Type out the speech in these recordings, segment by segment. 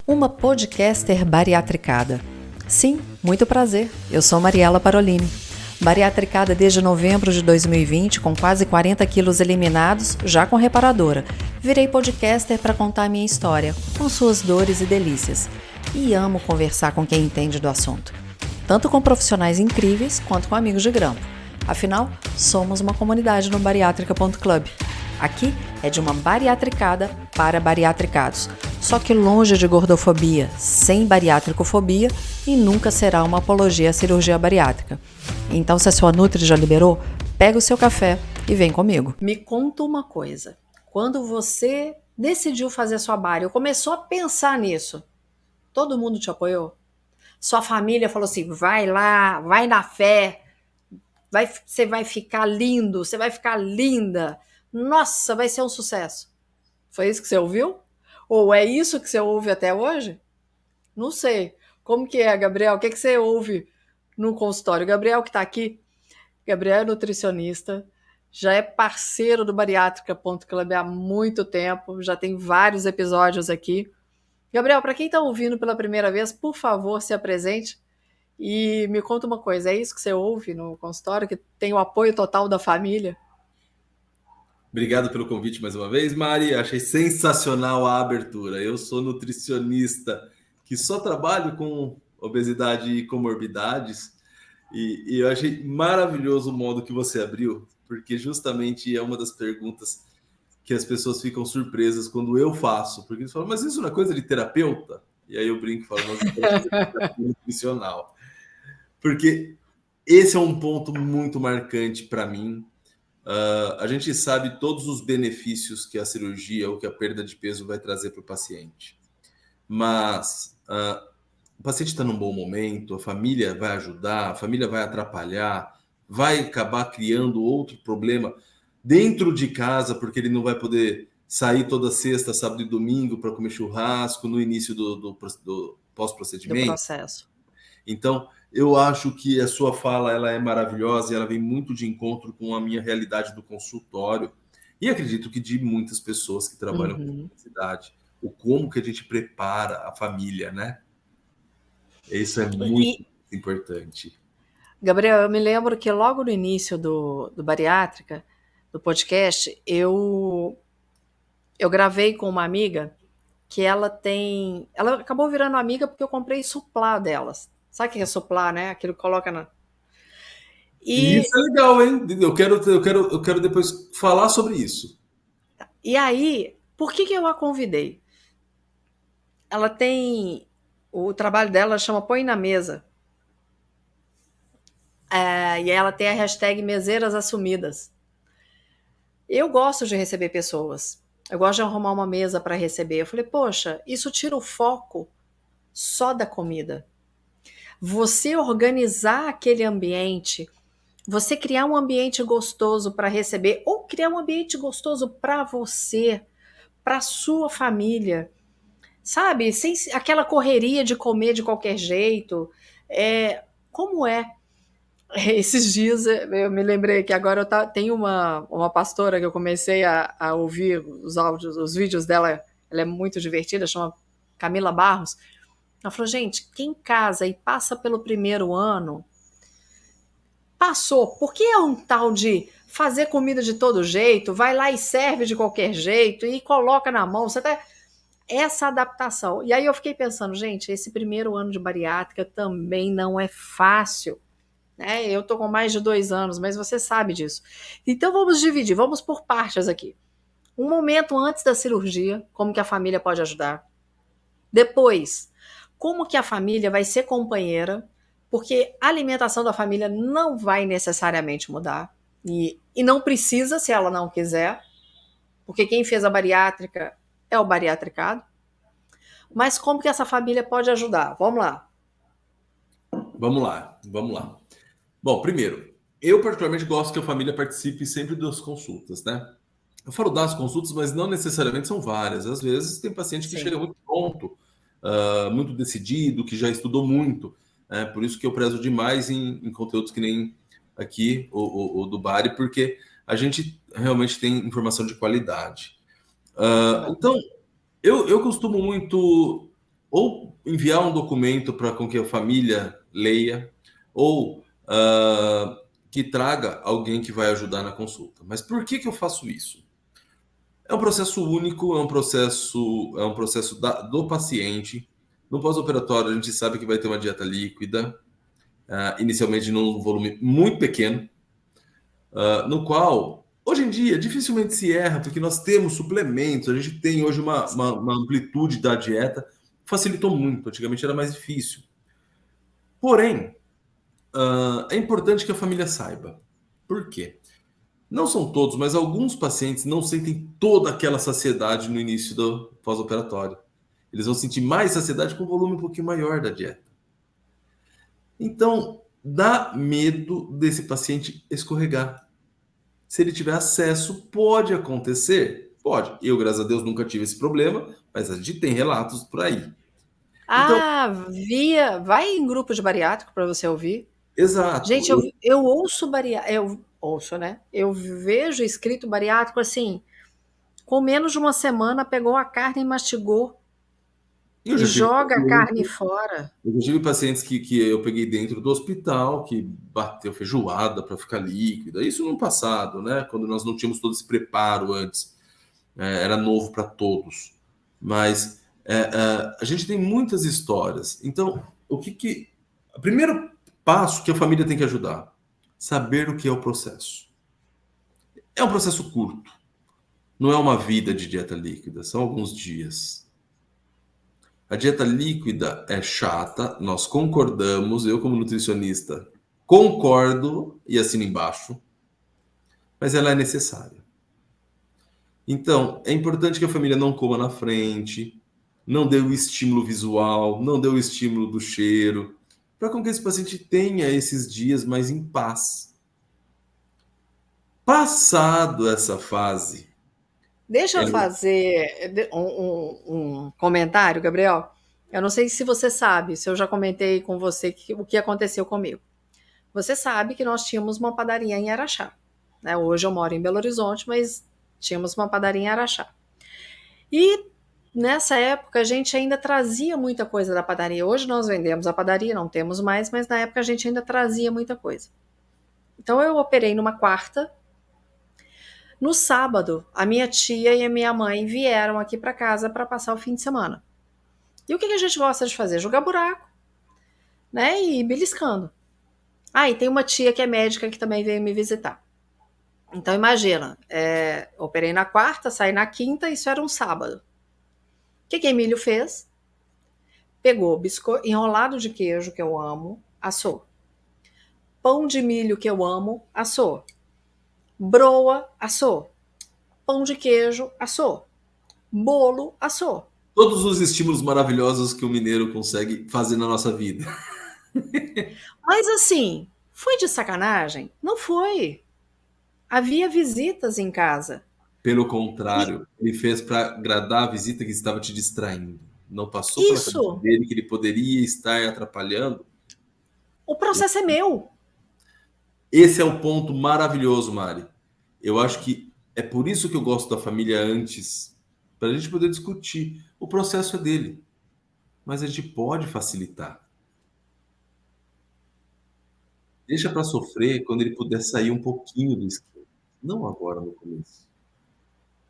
Uma podcaster bariatricada. Sim, muito prazer. Eu sou Mariela Parolini. Bariatricada desde novembro de 2020, com quase 40 quilos eliminados, já com reparadora. Virei podcaster para contar minha história, com suas dores e delícias. E amo conversar com quem entende do assunto. Tanto com profissionais incríveis, quanto com amigos de grampo. Afinal, somos uma comunidade no bariátrica.club. Aqui é de uma bariatricada para bariatricados. Só que longe de gordofobia, sem bariátricofobia e nunca será uma apologia à cirurgia bariátrica. Então, se a sua Nutri já liberou, pega o seu café e vem comigo. Me conta uma coisa. Quando você decidiu fazer a sua bari, ou começou a pensar nisso, todo mundo te apoiou? Sua família falou assim, vai lá, vai na fé, você vai ficar lindo, você vai ficar linda. Nossa, vai ser um sucesso. Foi isso que você ouviu? Ou é isso que você ouve até hoje? Não sei. Como que é, Gabriel? O que você ouve no consultório? Gabriel que está aqui, Gabriel é nutricionista, já é parceiro do bariátrica.club há muito tempo, já tem vários episódios aqui. Gabriel, para quem está ouvindo pela primeira vez, por favor, se apresente e me conta uma coisa. É isso que você ouve no consultório, que tem o apoio total da família? Obrigado pelo convite mais uma vez, Mari. Achei sensacional a abertura. Eu sou nutricionista que só trabalho com obesidade e comorbidades. E eu achei maravilhoso o modo que você abriu, porque justamente é uma das perguntas que as pessoas ficam surpresas quando eu faço. Porque eles falam, mas isso não é coisa de terapeuta? E aí eu brinco e falo, mas isso é coisa de terapia nutricional. Porque esse é um ponto muito marcante para mim. A gente sabe todos os benefícios que a cirurgia ou que a perda de peso vai trazer para o paciente. Mas o paciente está num bom momento, a família vai ajudar, a família vai atrapalhar, vai acabar criando outro problema dentro de casa, porque ele não vai poder sair toda sexta, sábado e domingo para comer churrasco no início do pós-procedimento. Do processo. Então, eu acho que a sua fala ela é maravilhosa e ela vem muito de encontro com a minha realidade do consultório. E acredito que de muitas pessoas que trabalham com obesidade. O como que a gente prepara a família, né? Isso é muito importante. Gabriel, eu me lembro que logo no início do Bariátrica, do podcast, eu gravei com uma amiga que ela acabou virando amiga porque eu comprei suplá delas. Sabe o que é suplá, né? Aquilo que coloca na... E isso é legal, hein? Eu quero depois falar sobre isso. E aí, por que eu a convidei? Ela tem... O trabalho dela chama Põe na Mesa. E ela tem a hashtag Meseiras Assumidas. Eu gosto de receber pessoas. Eu gosto de arrumar uma mesa para receber. Eu falei, poxa, isso tira o foco só da comida. Você organizar aquele ambiente, você criar um ambiente gostoso para receber, ou criar um ambiente gostoso para você, para sua família, sabe? Sem aquela correria de comer de qualquer jeito. Como é? Esses dias eu me lembrei que agora tem uma pastora que eu comecei a ouvir os áudios, os vídeos dela, ela é muito divertida, chama Camila Barros. Ela falou, gente, quem casa e passa pelo primeiro ano, passou. Por que é um tal de fazer comida de todo jeito, vai lá e serve de qualquer jeito e coloca na mão? Você tá... Essa adaptação. E aí eu fiquei pensando, gente, esse primeiro ano de bariátrica também não é fácil. Eu tô com mais de 2 anos, mas você sabe disso. Então vamos dividir, vamos por partes aqui. Um momento antes da cirurgia, como que a família pode ajudar. Depois, como que a família vai ser companheira, porque a alimentação da família não vai necessariamente mudar. E não precisa se ela não quiser, porque quem fez a bariátrica é o bariatricado. Mas como que essa família pode ajudar? Vamos lá. Vamos lá. Bom, primeiro, eu particularmente gosto que a família participe sempre das consultas, né? Eu falo das consultas, mas não necessariamente são várias. Às vezes tem paciente que chega muito pronto, muito decidido, que já estudou muito. Por isso que eu prezo demais em conteúdos que nem aqui, o do Bari, porque a gente realmente tem informação de qualidade. Então, eu costumo muito ou enviar um documento para com que a família leia, ou que traga alguém que vai ajudar na consulta. Mas por que eu faço isso? É um processo único, é um processo do paciente. No pós-operatório, a gente sabe que vai ter uma dieta líquida, inicialmente num volume muito pequeno, no qual, hoje em dia, dificilmente se erra, porque nós temos suplementos, a gente tem hoje uma amplitude da dieta, facilitou muito, antigamente era mais difícil. Porém, é importante que a família saiba. Por quê? Não são todos, mas alguns pacientes não sentem toda aquela saciedade no início do pós-operatório. Eles vão sentir mais saciedade com um volume um pouquinho maior da dieta. Então, dá medo desse paciente escorregar. Se ele tiver acesso, pode acontecer? Pode. Eu, graças a Deus, nunca tive esse problema, mas a gente tem relatos por aí. Então, vai em grupo de bariátrico para você ouvir. exato. Gente, eu ouço bariátrico, eu ouço, né? Eu vejo escrito bariátrico assim, com menos de uma semana pegou a carne e mastigou Eu e já tive joga a carne pacientes, fora. eu já tive pacientes que eu peguei dentro do hospital, que bateu feijoada para ficar líquida. Isso no passado, né? Quando nós não tínhamos todo esse preparo antes. Era novo para todos. Mas a gente tem muitas histórias. Então, o primeiro passo que a família tem que ajudar, saber o que é o processo. É um processo curto. Não é uma vida de dieta líquida, são alguns dias. A dieta líquida é chata, nós concordamos, eu como nutricionista concordo e assino embaixo, mas ela é necessária. Então, é importante que a família não coma na frente, não dê o estímulo visual, não dê o estímulo do cheiro, para com que esse paciente tenha esses dias mais em paz. Passado essa fase, Deixa eu fazer um comentário, Gabriel. Eu não sei se você sabe, se eu já comentei com você o que aconteceu comigo. Você sabe que nós tínhamos uma padaria em Araxá, né? Hoje eu moro em Belo Horizonte, mas tínhamos uma padaria em Araxá. E nessa época a gente ainda trazia muita coisa da padaria. Hoje nós vendemos a padaria, não temos mais, mas na época a gente ainda trazia muita coisa. Então eu operei numa quarta. No sábado, a minha tia e a minha mãe vieram aqui para casa para passar o fim de semana. E o que a gente gosta de fazer? Jogar buraco, né? E ir beliscando. Ah, e tem uma tia que é médica que também veio me visitar. Então imagina, operei na quarta, saí na quinta, isso era um sábado. O que Emílio fez? Pegou biscoito enrolado de queijo, que eu amo, assou. Pão de milho, que eu amo, assou. Broa, assou. Pão de queijo, assou. Bolo, assou. todos os estímulos maravilhosos que o mineiro consegue fazer na nossa vida. Mas assim, foi de sacanagem? Não foi. Havia visitas em casa. Pelo E contrário, ele fez para agradar a visita que estava te distraindo. Não passou pela cabeça isso, dele que ele poderia estar atrapalhando. o processo é meu. Esse é o ponto maravilhoso, Mari. Eu acho que é por isso que eu gosto da família antes, para a gente poder discutir. O processo é dele, mas a gente pode facilitar. Deixa para sofrer quando ele puder sair um pouquinho do esquema, não agora no começo.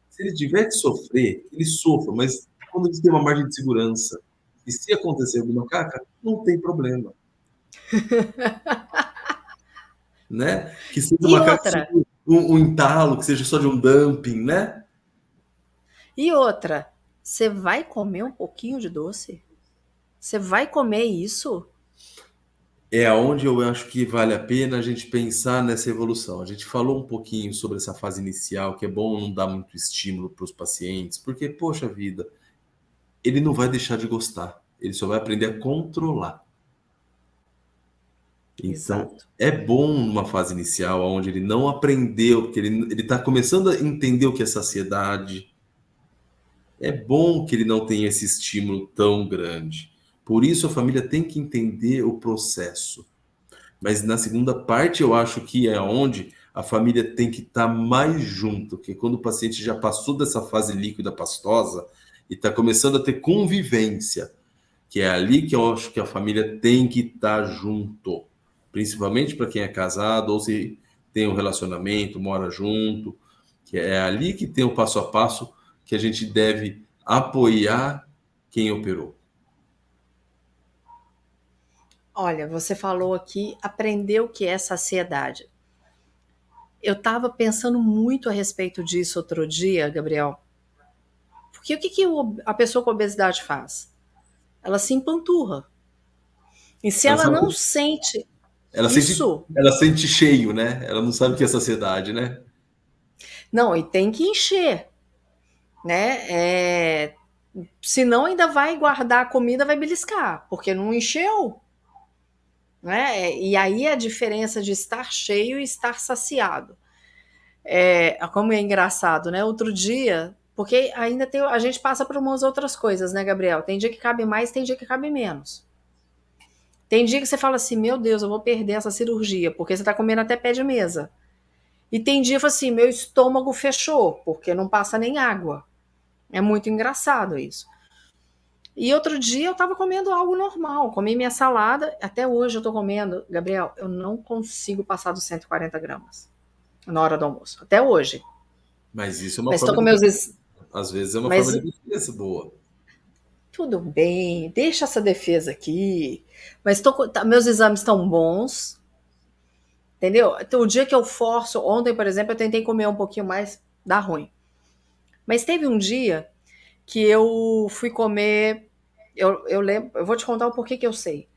Se ele tiver que sofrer, ele sofra, mas quando ele tem uma margem de segurança, e se acontecer alguma caca, não tem problema, né? Que seja E uma caca, outra, um entalo, que seja só de um dumping, né? e outra, você vai comer um pouquinho de doce? Você vai comer isso? É aonde eu acho que vale a pena a gente pensar nessa evolução. A gente falou um pouquinho sobre essa fase inicial, que é bom não dar muito estímulo para os pacientes, porque, poxa vida, ele não vai deixar de gostar, ele só vai aprender a controlar. Então, Exato. é bom numa fase inicial, onde ele não aprendeu, porque ele está começando a entender o que é saciedade. É bom que ele não tenha esse estímulo tão grande. Por isso, a família tem que entender o processo. Mas na segunda parte, eu acho que é onde a família tem que estar mais junto, porque quando o paciente já passou dessa fase líquida pastosa e está começando a ter convivência, que é ali que eu acho que a família tem que estar junto, principalmente para quem é casado ou se tem um relacionamento, mora junto, que é ali que tem o passo a passo que a gente deve apoiar quem operou. Olha, você falou aqui, aprender o que é saciedade. Eu estava pensando muito a respeito disso outro dia, Gabriel. Porque o que, que a pessoa com obesidade faz? Ela se empanturra. E se Ela ela não sabe, sente ela sente, isso, ela sente cheio, né? Ela não sabe o que é saciedade, né? não, e tem que encher, né? Senão ainda vai guardar a comida, vai beliscar, porque não encheu, né? E aí a diferença de estar cheio e estar saciado. Como é engraçado, né? Outro dia, porque ainda tem, a gente passa por umas outras coisas, né, Gabriel? Tem dia que cabe mais, tem dia que cabe menos. Tem dia que você fala assim, meu Deus, eu vou perder essa cirurgia, porque você tá comendo até pé de mesa. E tem dia que fala assim, meu estômago fechou, porque não passa nem água. É muito engraçado isso. E outro dia eu tava comendo algo normal, comi minha salada, até hoje eu tô comendo, Gabriel, eu não consigo passar dos 140 gramas na hora do almoço, até hoje. Mas isso é uma Mas tô forma com de meus. às vezes é uma Mas forma de defesa boa. tudo bem, deixa essa defesa aqui. Mas meus exames estão bons, entendeu? Então, o dia que eu forço, ontem, por exemplo, eu tentei comer um pouquinho mais, dá ruim. Mas teve um dia que eu fui comer. Eu lembro, eu vou te contar o porquê que eu sei.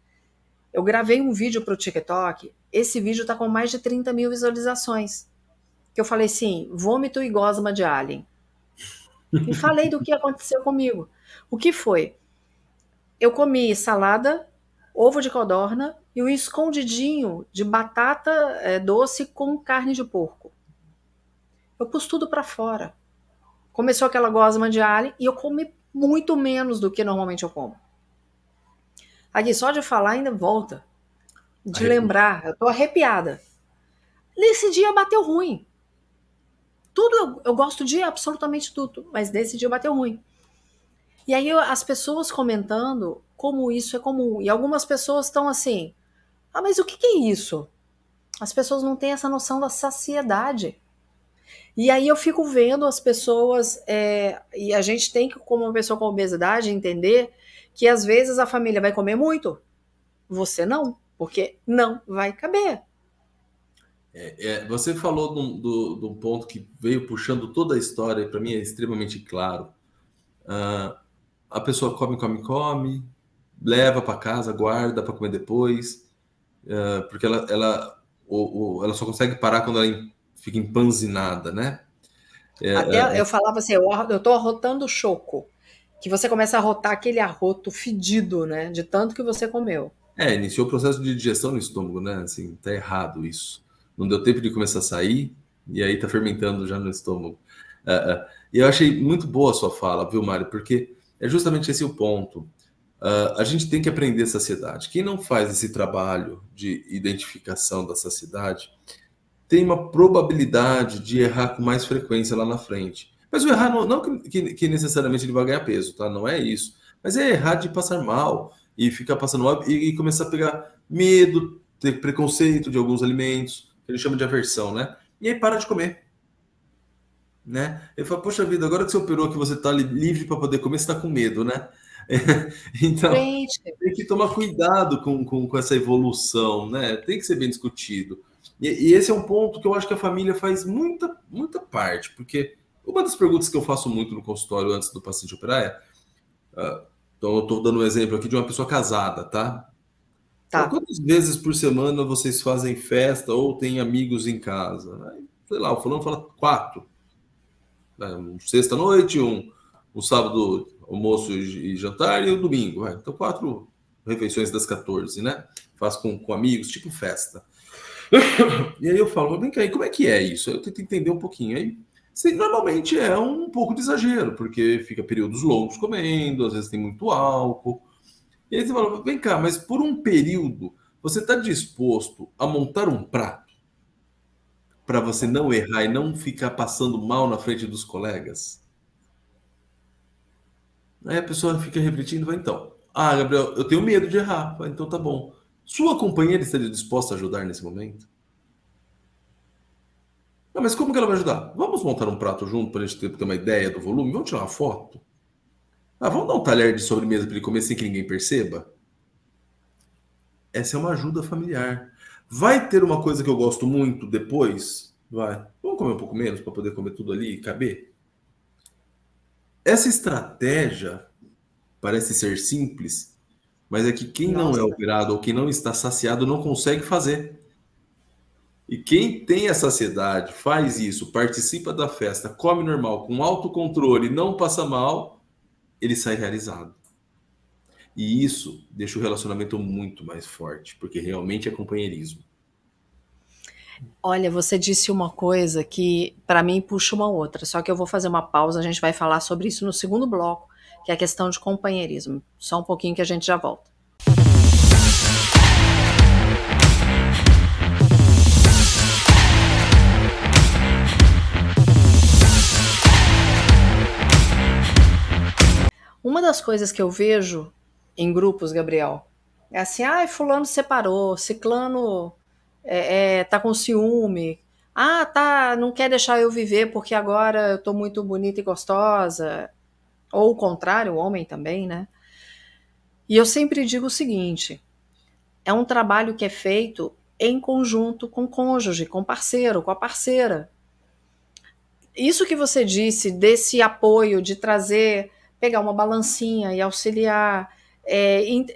Eu gravei um vídeo para o TikTok. Esse vídeo tá com mais de 30 mil visualizações. Que eu falei assim: vômito e gosma de alien. E falei do que aconteceu comigo. O que foi? Eu comi salada, ovo de codorna e um escondidinho de batata doce com carne de porco. Eu pus tudo para fora. Começou aquela gosma de alho e eu comi muito menos do que normalmente eu como. Aqui, só de falar ainda volta. De Arrepi- lembrar, eu tô arrepiada. Nesse dia bateu ruim. Tudo eu gosto de absolutamente tudo, mas nesse dia bateu ruim. E aí as pessoas comentando como isso é comum. E algumas pessoas estão assim: ah, mas o que, que é isso? As pessoas não têm essa noção da saciedade. E aí eu fico vendo as pessoas, e a gente tem que, como uma pessoa com obesidade, entender que às vezes a família vai comer muito, você não, porque não vai caber. Você falou de um ponto que veio puxando toda a história, e para mim é extremamente claro. A pessoa come, come, come, leva para casa, guarda para comer depois, porque ela só consegue parar quando ela fica empanzinada, né? Até eu falava assim, eu tô arrotando o choco, que você começa a arrotar aquele arroto fedido, né, de tanto que você comeu. Iniciou o processo de digestão no estômago, né? Assim, tá errado isso. Não deu tempo de começar a sair, e aí tá fermentando já no estômago. E eu achei muito boa a sua fala, viu, Mário? Porque é justamente esse o ponto. A gente tem que aprender saciedade. Quem não faz esse trabalho de identificação da saciedade tem uma probabilidade de errar com mais frequência lá na frente. Mas o errar não que necessariamente ele vai ganhar peso, tá? Não é isso. Mas é errar de passar mal e ficar passando mal e começar a pegar medo, ter preconceito de alguns alimentos, que ele chama de aversão, né? E aí para de comer, né? Ele fala, poxa vida, agora que você operou, que você está livre para poder comer, você está com medo, né? Então, Gente, tem que tomar cuidado com essa evolução, né? Tem que ser bem discutido. E esse é um ponto que eu acho que a família faz muita parte, porque uma das perguntas que eu faço muito no consultório antes do paciente operar é, então eu estou dando um exemplo aqui de uma pessoa casada, tá? Fala, tá. quantas vezes por semana vocês fazem festa ou têm amigos em casa? Aí, sei lá, o fulano fala quatro. Né? Um sexta-noite, um sábado, almoço e jantar, e o domingo. Vai. Então, quatro refeições das 14, né? Faz com amigos, tipo festa. E aí eu falo, vem cá, como é que é isso? Aí eu tento entender um pouquinho. Aí, normalmente é um pouco de exagero, porque fica períodos longos comendo, às vezes tem muito álcool. E aí você fala, vem cá, mas por um período, você está disposto a montar um prato para você não errar e não ficar passando mal na frente dos colegas? Aí a pessoa fica refletindo, vai, então. Ah, Gabriel, eu tenho medo de errar. Então tá bom. Sua companheira estaria disposta a ajudar nesse momento? Ah, mas como que ela vai ajudar? Vamos montar um prato junto para a gente ter uma ideia do volume? Vamos tirar uma foto? Ah, vamos dar um talher de sobremesa para ele comer sem que ninguém perceba? Essa é uma ajuda familiar. Vai ter uma coisa que eu gosto muito depois? Vai. Vamos comer um pouco menos para poder comer tudo ali e caber? Essa estratégia parece ser simples, mas é que quem não é Nossa. operado ou quem não está saciado não consegue fazer. E quem tem a saciedade, faz isso, participa da festa, come normal, com autocontrole, não passa mal, ele sai realizado. E isso deixa o relacionamento muito mais forte, porque realmente é companheirismo. Olha, você disse uma coisa que para mim puxa uma outra, só que eu vou fazer uma pausa, a gente vai falar sobre isso no segundo bloco, que é a questão de companheirismo. Só um pouquinho que a gente já volta. Uma das coisas que eu vejo em grupos, Gabriel, é assim, ah, fulano separou, ciclano tá com ciúme, ah, tá, não quer deixar eu viver porque agora eu tô muito bonita e gostosa, ou o contrário, o homem também, né? E eu sempre digo o seguinte, é um trabalho que é feito em conjunto com o cônjuge, com o parceiro, com a parceira. Isso que você disse desse apoio, de trazer, pegar uma balancinha e auxiliar.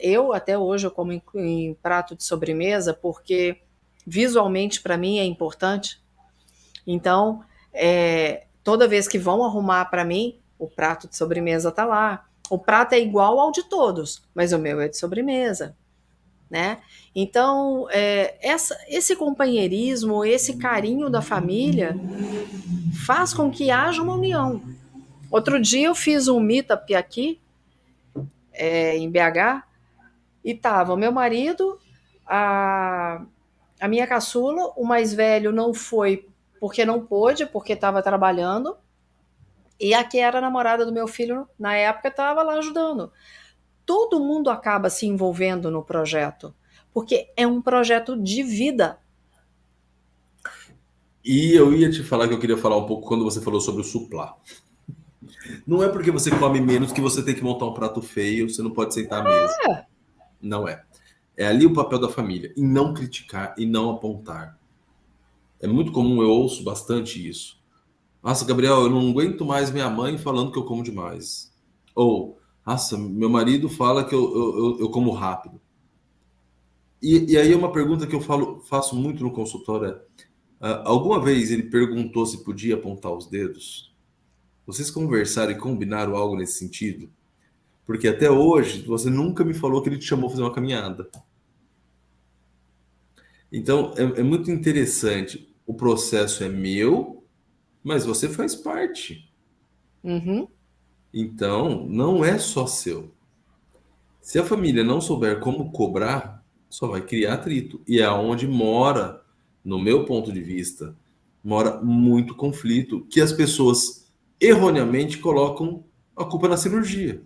Eu até hoje eu como em prato de sobremesa porque visualmente para mim é importante. Então, toda vez que vão arrumar para mim, o prato de sobremesa tá lá. O prato é igual ao de todos, mas o meu é de sobremesa, né? Então, esse companheirismo, esse carinho da família faz com que haja uma união. Outro dia eu fiz um meetup aqui, em BH, e tava o meu marido, a, a minha caçula, o mais velho não foi porque não pôde, porque estava trabalhando, e a que era a namorada do meu filho, na época, estava lá ajudando. Todo mundo acaba se envolvendo no projeto, porque é um projeto de vida. E eu ia te falar que eu queria falar um pouco quando você falou sobre o suplá. Não é porque você come menos que você tem que montar um prato feio, você não pode sentar à mesa. Não é. É ali o papel da família, em não criticar e não apontar. É muito comum, eu ouço bastante isso. Nossa, Gabriel, eu não aguento mais minha mãe falando que eu como demais. Ou, nossa, meu marido fala que eu como rápido. E aí é uma pergunta que eu faço muito no consultório é, alguma vez ele perguntou se podia apontar os dedos? Vocês conversaram e combinaram algo nesse sentido? Porque até hoje você nunca me falou que ele te chamou para fazer uma caminhada. Então é muito interessante. O processo é meu, mas você faz parte. Uhum. Então não é só seu. Se a família não souber como cobrar, só vai criar atrito. E é onde mora, no meu ponto de vista, mora muito conflito que as pessoas erroneamente colocam a culpa na cirurgia.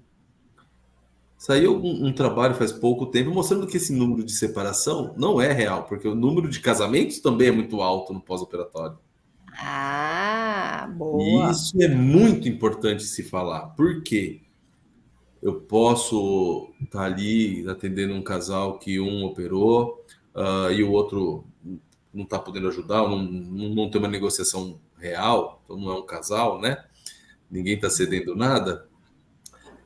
Saiu um trabalho faz pouco tempo mostrando que esse número de separação não é real, porque o número de casamentos também é muito alto no pós-operatório. Ah, E boa. isso é muito importante se falar. Por quê? Eu posso estar ali atendendo um casal que um operou, e o outro não está podendo ajudar, não tem uma negociação real, então não é um casal, né? Ninguém está cedendo nada.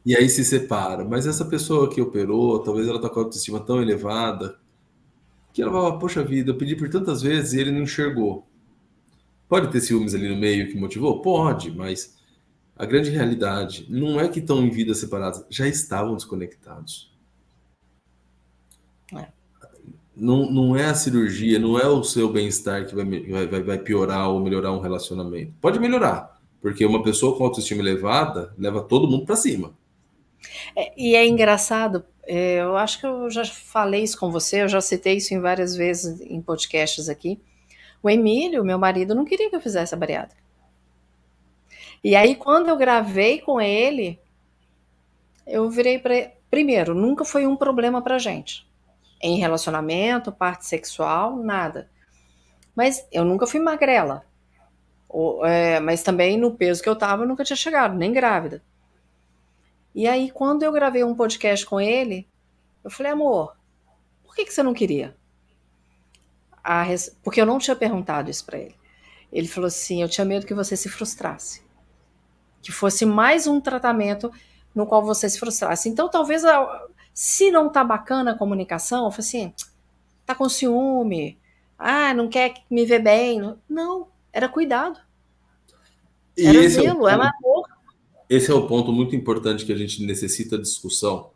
E aí se separa. Mas essa pessoa que operou, talvez ela está com a autoestima tão elevada que ela fala, poxa vida, eu pedi por tantas vezes e ele não enxergou. Pode ter ciúmes ali no meio que motivou? Pode, mas a grande realidade não é que estão em vidas separadas, já estavam desconectados. É. Não é a cirurgia, não é o seu bem-estar que vai piorar ou melhorar um relacionamento. Pode melhorar, porque uma pessoa com autoestima elevada leva todo mundo para cima. E é engraçado, eu acho que eu já falei isso com você, eu já citei isso em várias vezes em podcasts aqui. O Emílio, meu marido, não queria que eu fizesse a bariátrica. E aí, quando eu gravei com ele, eu virei para primeiro, nunca foi um problema pra gente. Em relacionamento, parte sexual, nada. Mas eu nunca fui magrela. Mas também no peso que eu tava, eu nunca tinha chegado, nem grávida. E aí, quando eu gravei um podcast com ele, eu falei, amor, por que você não queria? Porque eu não tinha perguntado isso pra ele. Ele falou assim, eu tinha medo que você se frustrasse. Que fosse mais um tratamento no qual você se frustrasse. Então, talvez, se não tá bacana a comunicação, eu falei assim, tá com ciúme, não quer me ver bem. Não, era cuidado. E Era zelo, era amor. Esse é o ponto muito importante que a gente necessita de discussão.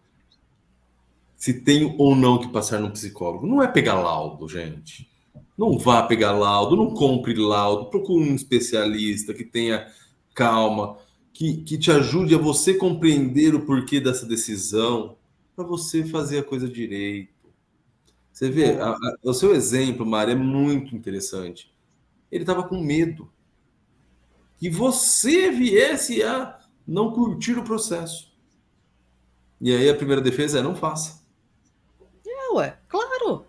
Se tem ou não que passar num psicólogo. Não é pegar laudo, gente. Não vá pegar laudo, não compre laudo, procure um especialista que tenha calma, que te ajude a você compreender o porquê dessa decisão, para você fazer a coisa direito. Você vê, o seu exemplo, Mari, é muito interessante. Ele estava com medo que você viesse a não curtir o processo. E aí a primeira defesa é não faça. Claro.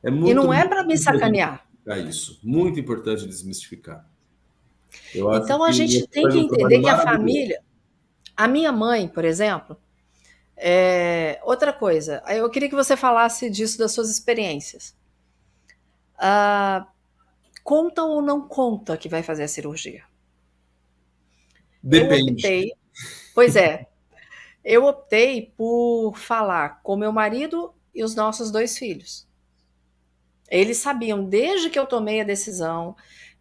É E não é para me sacanear. Isso. Muito importante desmistificar. Eu acho Então a que gente você tem faz que um trabalho entender que a maravilhoso. família. A minha mãe, por exemplo, outra coisa, eu queria que você falasse disso das suas experiências. Conta ou não conta que vai fazer a cirurgia? Depende. Eu optei por falar com meu marido e os nossos 2 filhos. Eles sabiam desde que eu tomei a decisão,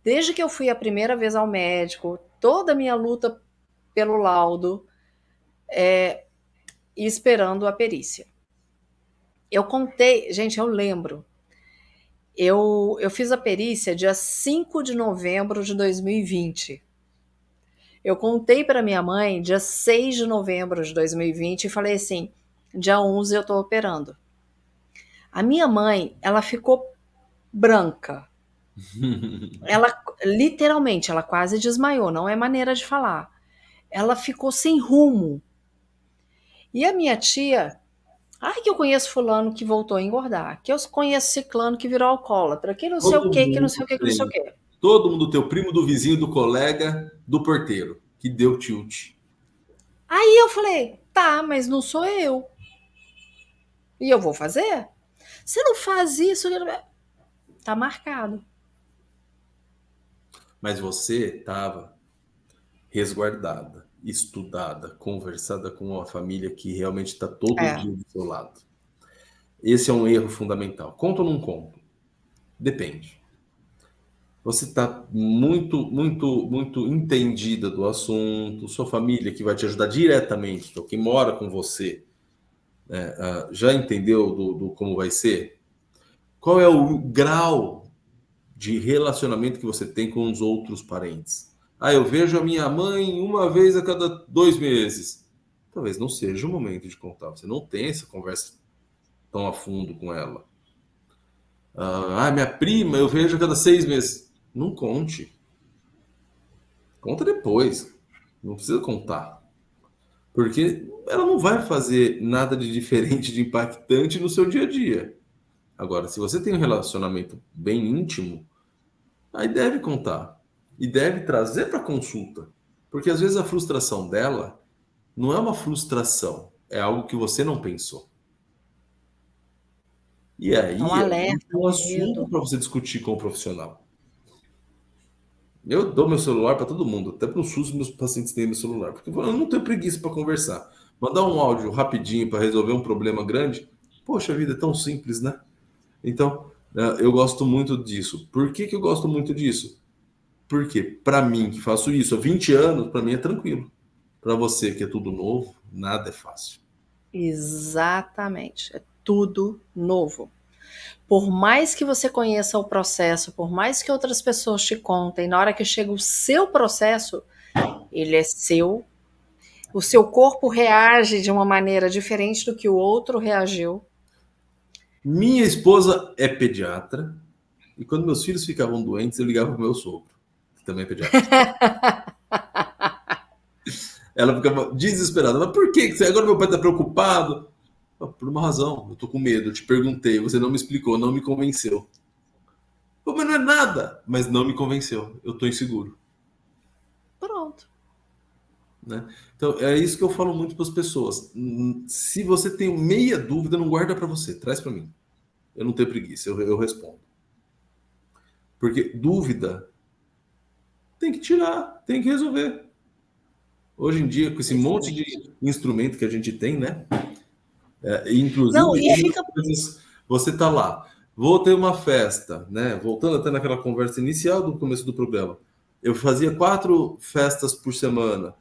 desde que eu fui a primeira vez ao médico, toda a minha luta pelo laudo, e esperando a perícia. Eu contei, gente, eu lembro. Eu fiz a perícia dia 5 de novembro de 2020. Eu contei para minha mãe dia 6 de novembro de 2020 e falei assim: dia 11 eu estou operando. A minha mãe, ela ficou branca. Ela, literalmente, ela quase desmaiou, não é maneira de falar. Ela ficou sem rumo. E a minha tia, que eu conheço fulano que voltou a engordar, que eu conheço ciclano que virou alcoólatra, que não sei o Todo que, que não mundo sei o que, que não sei o tem. que. Todo mundo, teu primo, do vizinho, do colega, do porteiro, que deu tilt. Aí eu falei, tá, mas não sou eu. E eu vou fazer? Você não faz isso, tá marcado. Mas você estava resguardada, estudada, conversada com uma família que realmente está todo É. dia do seu lado. Esse é um erro fundamental. Conta ou não conta? Depende. Você está muito entendida do assunto, sua família que vai te ajudar diretamente, então quem mora com você, já entendeu do como vai ser? Qual é o grau de relacionamento que você tem com os outros parentes? Eu vejo a minha mãe uma vez a cada 2 meses. Talvez não seja o momento de contar. Você não tem essa conversa tão a fundo com ela. Minha prima eu vejo a cada 6 meses. Não conte. Conta depois. Não precisa contar. Porque ela não vai fazer nada de diferente, de impactante no seu dia a dia. Agora, se você tem um relacionamento bem íntimo, aí deve contar. E deve trazer para consulta. Porque às vezes a frustração dela não é uma frustração, é algo que você não pensou. E É um aí é alerta, um um assunto medo. para você discutir com o profissional. Eu dou meu celular para todo mundo, até para o SUS meus pacientes têm meu celular, porque eu não tenho preguiça para conversar. Mandar um áudio rapidinho para resolver um problema grande, poxa vida, é tão simples, né? Então, eu gosto muito disso. Por que eu gosto muito disso? Porque, para mim, que faço isso há 20 anos, para mim é tranquilo. Para você, que é tudo novo, nada é fácil. Exatamente. É tudo novo. Por mais que você conheça o processo, por mais que outras pessoas te contem, na hora que chega o seu processo, ele é seu. O seu corpo reage de uma maneira diferente do que o outro reagiu. Minha esposa é pediatra, e quando meus filhos ficavam doentes, eu ligava para o meu sogro, que também é pediatra. Ela ficava desesperada. Mas por que agora meu pai está preocupado? Por uma razão. Eu tô com medo. Eu te perguntei, você não me explicou, não me convenceu. Mas não é nada. Mas não me convenceu. Eu tô inseguro. Pronto. Né? Então, é isso que eu falo muito para as pessoas. Se você tem meia dúvida, não guarda para você, traz para mim. Eu não tenho preguiça, eu respondo. Porque dúvida tem que tirar, tem que resolver. Hoje em dia, com esse monte Excelente. de instrumento que a gente tem, né? Não, Inclusive, e uma fica. das coisas, você tá lá, vou ter uma festa, né? Voltando até naquela conversa inicial do começo do programa. Eu fazia 4 festas por semana.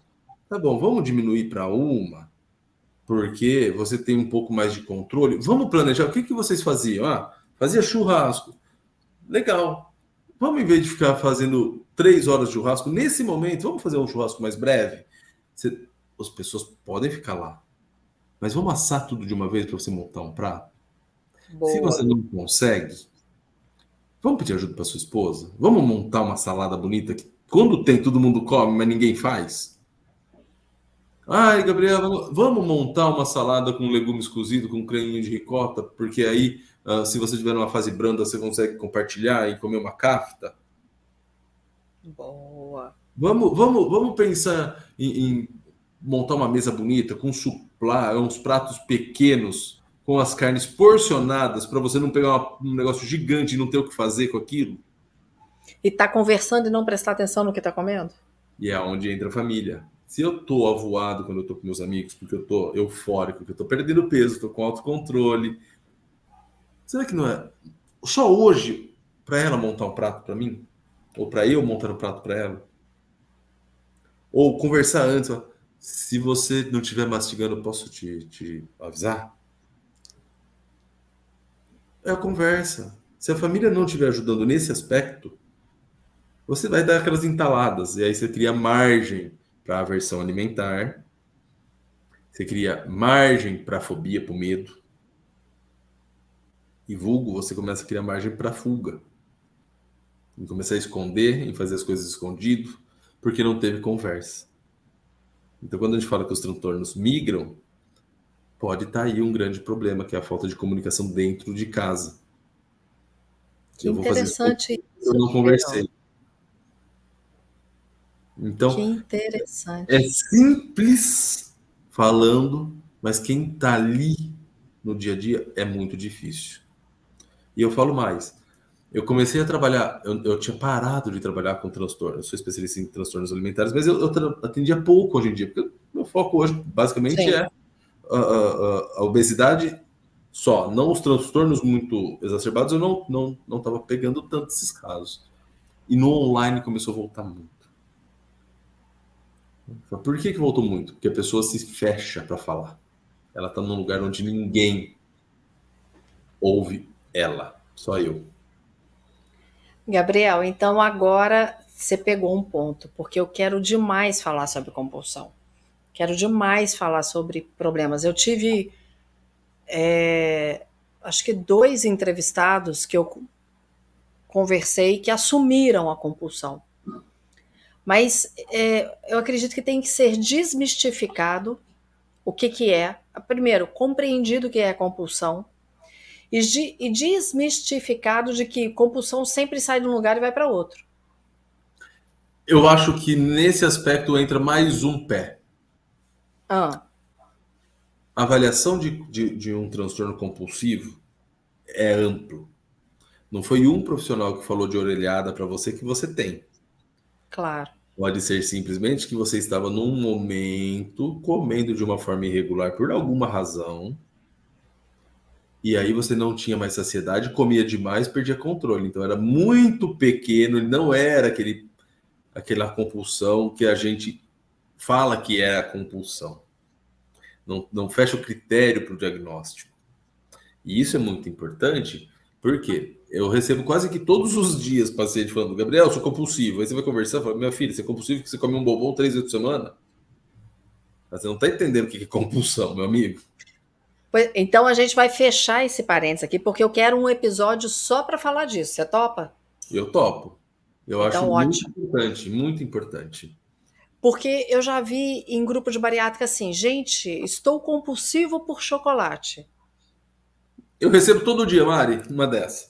Tá bom, vamos diminuir para uma, porque você tem um pouco mais de controle. Vamos planejar. O que que vocês faziam? Ah, fazia churrasco. Legal. Vamos, em vez de ficar fazendo 3 horas de churrasco, nesse momento, vamos fazer um churrasco mais breve? Você- as pessoas podem ficar lá, mas vamos assar tudo de uma vez para você montar um prato? Se você Boa. não consegue, vamos pedir ajuda para sua esposa? Vamos montar uma salada bonita que quando tem todo mundo come, mas ninguém faz? Ai, Gabriel, vamos montar uma salada com legumes cozidos, com creminho de ricota, porque aí, se você tiver numa fase branda, você consegue compartilhar e comer uma kafta. Boa. Vamos pensar em montar uma mesa bonita, com suplá, uns pratos pequenos, com as carnes porcionadas, para você não pegar um negócio gigante e não ter o que fazer com aquilo. E tá conversando e não prestar atenção no que tá comendo? E é onde entra a família. Se eu tô avoado quando eu tô com meus amigos, porque eu tô eufórico, porque eu tô perdendo peso, tô com autocontrole, será que não é só hoje para ela montar um prato para mim? Ou para eu montar um prato para ela? Ou conversar antes, ó, se você não estiver mastigando, posso te avisar? É a conversa. Se a família não estiver ajudando nesse aspecto, você vai dar aquelas entaladas, e aí você cria margem para aversão alimentar, você cria margem para fobia, para o medo, e vulgo, você começa a criar margem para fuga, em começar a esconder, em fazer as coisas escondido, porque não teve conversa. Então, quando a gente fala que os transtornos migram, pode estar aí um grande problema, que é a falta de comunicação dentro de casa. Que Eu vou fazer isso, interessante eu isso, não Gabriel. conversei. Que Então, é interessante. simples falando, mas quem está ali no dia a dia é muito difícil. E eu falo mais. Eu comecei a trabalhar, eu tinha parado de trabalhar com transtorno. Eu sou especialista em transtornos alimentares, mas eu atendia pouco hoje em dia, porque o meu foco hoje basicamente Sim. é a obesidade só, não os transtornos muito exacerbados. Eu não estava pegando tanto esses casos. E no online começou a voltar muito. Por que voltou muito? Porque a pessoa se fecha para falar. Ela está num lugar onde ninguém ouve ela, só eu. Gabriel, então agora você pegou um ponto, porque eu quero demais falar sobre compulsão. Quero demais falar sobre problemas. Eu tive, acho que 2 entrevistados que eu conversei que assumiram a compulsão. Mas eu acredito que tem que ser desmistificado o que, que é. Primeiro, compreendido o que é compulsão. E desmistificado de que compulsão sempre sai de um lugar e vai para outro. Eu acho que nesse aspecto entra mais um pé. Ah, A avaliação de um transtorno compulsivo é amplo. Não foi um profissional que falou de orelhada para você que você tem. claro. Pode ser simplesmente que você estava num momento comendo de uma forma irregular por alguma razão, e aí você não tinha mais saciedade, comia demais, perdia controle. Então era muito pequeno, ele não era aquela compulsão que a gente fala que é a compulsão. Não fecha o critério para o diagnóstico. E isso é muito importante, porque eu recebo quase que todos os dias paciente falando, Gabriel, eu sou compulsivo. Aí você vai conversar e fala, minha filha, você é compulsivo porque você come um bombom 3 vezes por semana? Mas você não está entendendo o que é compulsão, meu amigo. Então a gente vai fechar esse parênteses aqui, porque eu quero um episódio só para falar disso. Você topa? Eu topo. Eu acho Então, muito ótimo. importante, muito importante. Porque eu já vi em grupo de bariátrica assim, gente, estou compulsivo por chocolate. Eu recebo todo dia, Mari, uma dessa.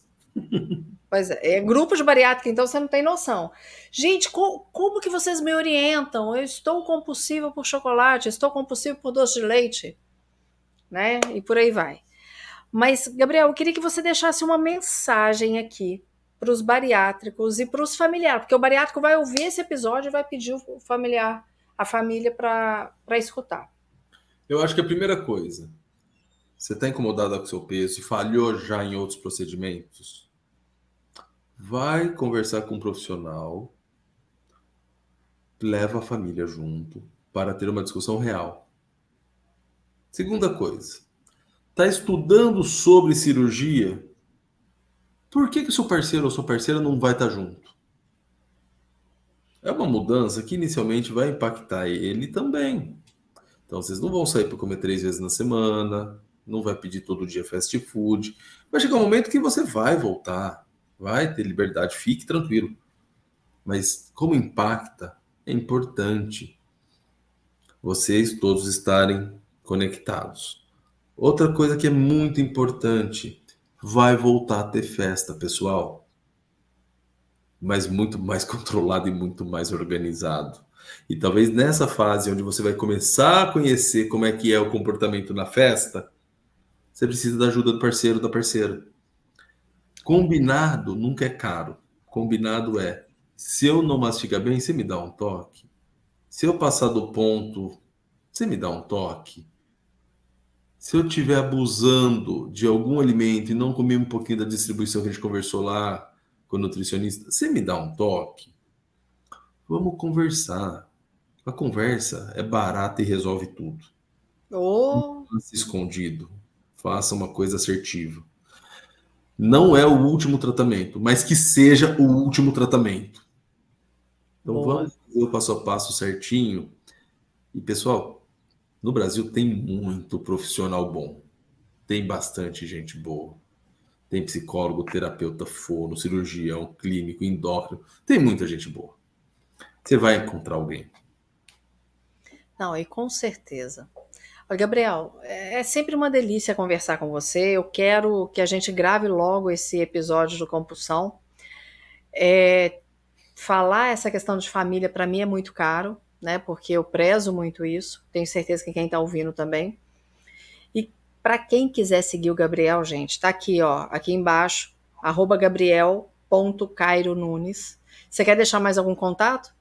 Pois é grupo de bariátrica, então você não tem noção. Gente, como que vocês me orientam? Eu estou compulsiva por chocolate, estou compulsivo por doce de leite, né? E por aí vai. Mas, Gabriel, eu queria que você deixasse uma mensagem aqui para os bariátricos e para os familiares, porque o bariátrico vai ouvir esse episódio e vai pedir o familiar, a família para escutar. Eu acho que a primeira coisa, você está incomodada com o seu peso e falhou já em outros procedimentos? Vai conversar com um profissional, leva a família junto para ter uma discussão real. Segunda coisa, está estudando sobre cirurgia? Por que o seu parceiro ou sua parceira não vai estar junto? É uma mudança que inicialmente vai impactar ele também. Então vocês não vão sair para comer 3 vezes na semana, não vai pedir todo dia fast food. Vai chegar um momento que você vai voltar, vai ter liberdade, fique tranquilo. Mas como impacta, é importante vocês todos estarem conectados. Outra coisa que é muito importante, vai voltar a ter festa, pessoal, mas muito mais controlado e muito mais organizado. E talvez nessa fase onde você vai começar a conhecer como é que é o comportamento na festa, você precisa da ajuda do parceiro ou da parceira. Combinado nunca é caro. Combinado é, se eu não mastigar bem, você me dá um toque. Se eu passar do ponto, você me dá um toque. Se eu estiver abusando de algum alimento e não comer um pouquinho da distribuição que a gente conversou lá com o nutricionista, você me dá um toque. Vamos conversar. A conversa é barata e resolve tudo. Oh. Não faça escondido. Faça uma coisa assertiva. Não é o último tratamento, mas que seja o último tratamento. Então Boa. vamos fazer o passo a passo certinho. E pessoal, no Brasil tem muito profissional bom. Tem bastante gente boa. Tem psicólogo, terapeuta, fono, cirurgião, clínico, endócrino. Tem muita gente boa. Você vai encontrar alguém. Não, e com certeza. Olha, Gabriel, é sempre uma delícia conversar com você. Eu quero que a gente grave logo esse episódio do Compulsão. Falar essa questão de família para mim é muito caro, né? Porque eu prezo muito isso. Tenho certeza que quem está ouvindo também. E para quem quiser seguir o Gabriel, gente, tá aqui, ó, aqui embaixo, @gabriel.caironunes. Você quer deixar mais algum contato?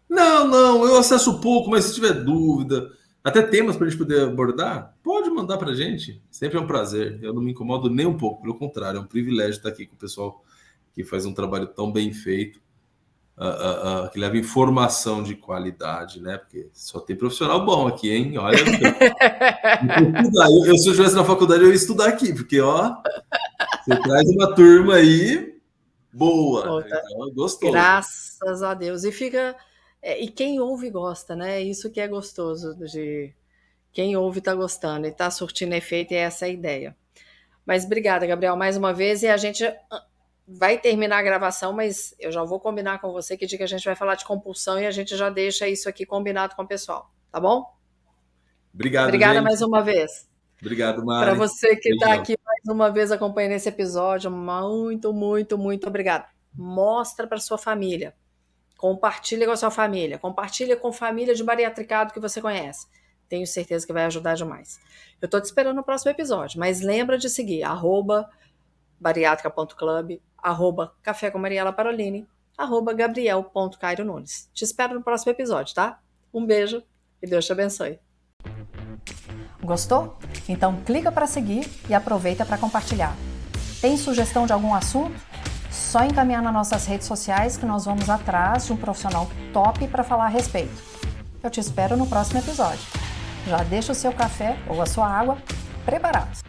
Não, eu acesso pouco, mas se tiver dúvida, até temas para a gente poder abordar, pode mandar para a gente. Sempre é um prazer. Eu não me incomodo nem um pouco, pelo contrário, é um privilégio estar aqui com o pessoal que faz um trabalho tão bem feito, que leva informação de qualidade, né? Porque só tem profissional bom aqui, hein? Olha, se eu estivesse na faculdade, eu ia estudar aqui, porque, ó, você traz uma turma aí boa. Então, é gostoso. Graças a Deus. E fica. E quem ouve gosta, né? Isso que é gostoso de quem ouve tá gostando e tá surtindo efeito, e essa é a ideia. Mas obrigada, Gabriel, mais uma vez, e a gente vai terminar a gravação, mas eu já vou combinar com você que dia que a gente vai falar de compulsão e a gente já deixa isso aqui combinado com o pessoal, tá bom? Obrigada gente. mais uma vez. Obrigado, Mari. Para você que está aqui mais uma vez acompanhando esse episódio, muito, muito, muito obrigada. Mostra para sua família. Compartilha com a sua família. Compartilha com família de bariatricado que você conhece. Tenho certeza que vai ajudar demais. Eu estou te esperando no próximo episódio, mas lembra de seguir @bariatrica.club, @café com Mariela Parolini, @gabriel.caironunes. Te espero no próximo episódio, tá? Um beijo e Deus te abençoe. Gostou? Então clica para seguir e aproveita para compartilhar. Tem sugestão de algum assunto? Só encaminhar nas nossas redes sociais que nós vamos atrás de um profissional top para falar a respeito. Eu te espero no próximo episódio. Já deixa o seu café ou a sua água preparados.